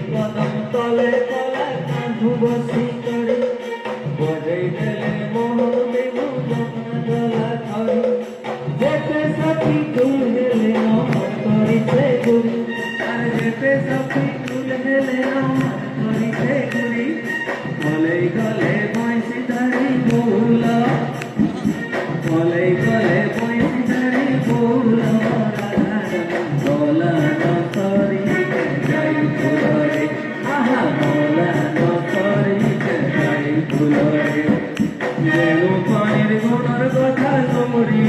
কদম তলে তলে কাঁধু বসি করে বজাই গেলে মোহর দেবু জলা ধরে যেতে সখী কুল হেলে নমন করিছে গুরি আর যেতে সখী কুল হেলে নমন করিছে গুরি গলে গলে বয়সি ধরি বৌলা গলে গলে বয়সি ধরি বৌলা গলা নতরি যাই ফুলরে আহা গলা নতরি যাই ফুলরে পানির গুণর কথা তোমরি